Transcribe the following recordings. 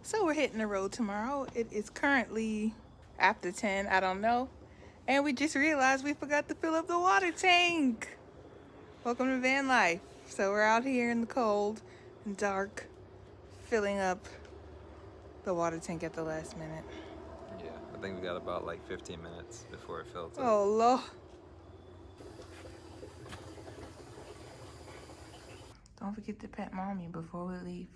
So we're hitting the road tomorrow. It is currently after 10, I don't know. And we just realized we forgot to fill up the water tank. Welcome to van life. So we're out here in the cold and dark, filling up the water tank at the last minute. Yeah, I think we got about like 15 minutes before it fills up. Oh, Lord. Don't forget to pet mommy before we leave.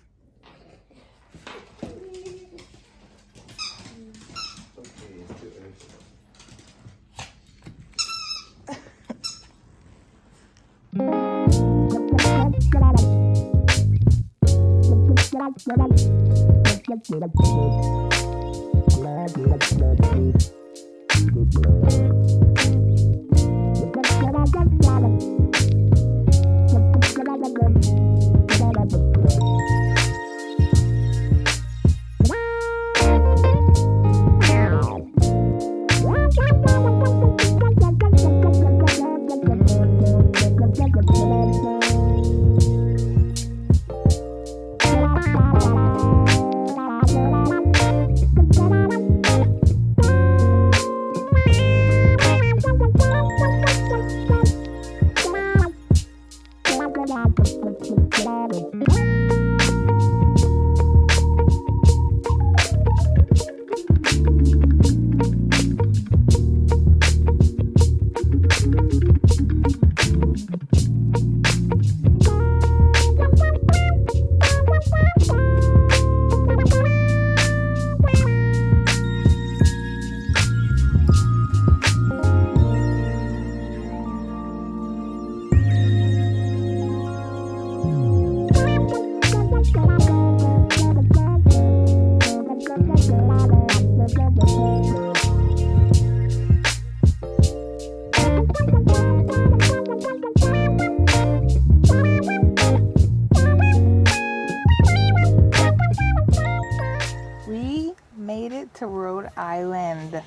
We made it to Rhode Island.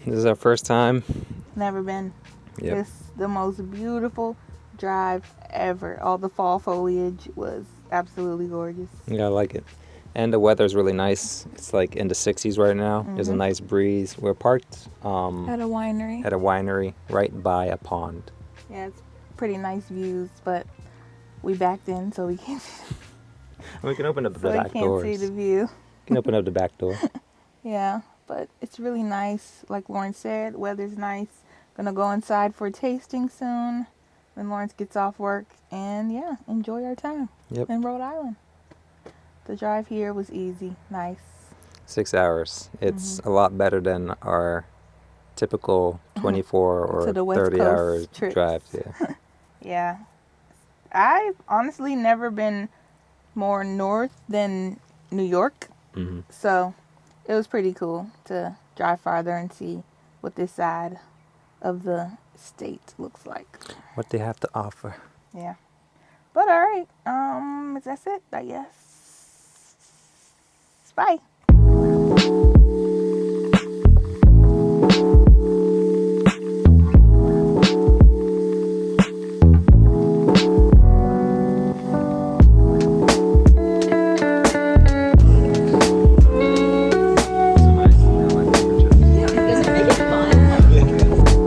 This is our first time. Never been. Yep. It's the most beautiful drive ever. All the fall foliage was absolutely gorgeous. Yeah, I like it. And the weather's really nice. It's like in the 60s right now. There's a nice breeze. We're parked At a winery. at a winery right by a pond. Yeah, it's pretty nice views, but we backed in so we can't And we can open up the so we back can't doors. see the view. We can open up the back door. Yeah, but it's really nice. Like Lawrence said, weather's nice. Gonna go inside for a tasting soon when Lawrence gets off work, and yeah, enjoy our time Yep. in Rhode Island. The drive here was easy, nice. 6 hours. It's a lot better than our typical 24 To or the West 30-hour Coast trips. drives. Yeah. Yeah, I've honestly never been more north than New York, hmm so it was pretty cool to drive farther and see what this side of the state looks like. What they have to offer. Yeah. But all right, that's it, I guess. Bye. Does it make it fun?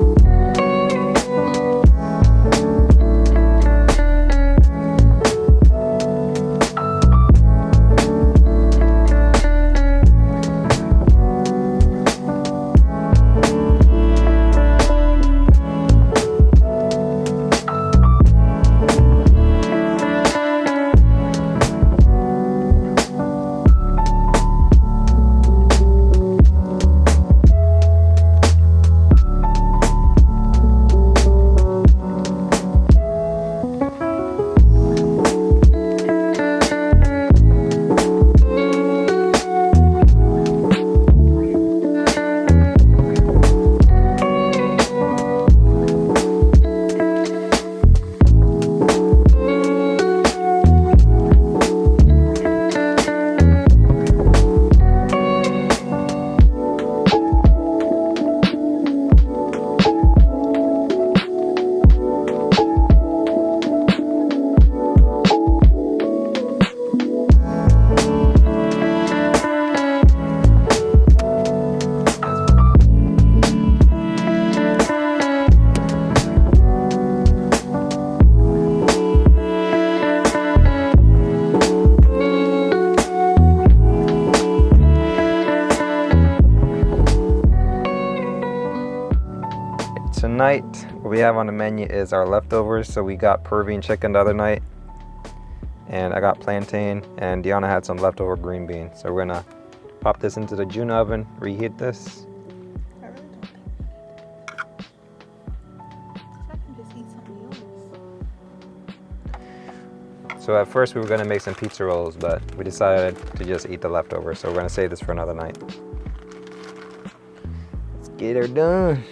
tonight, what we have on the menu is our leftovers. So we got Peruvian chicken the other night, and I got plantain, and Dyonna had some leftover green beans. So we're gonna pop this into the June oven, reheat this. I really don't think I can just eat some of yours. So at first we were gonna make some pizza rolls, but we decided to just eat the leftovers. So we're gonna save this for another night. Let's get her done.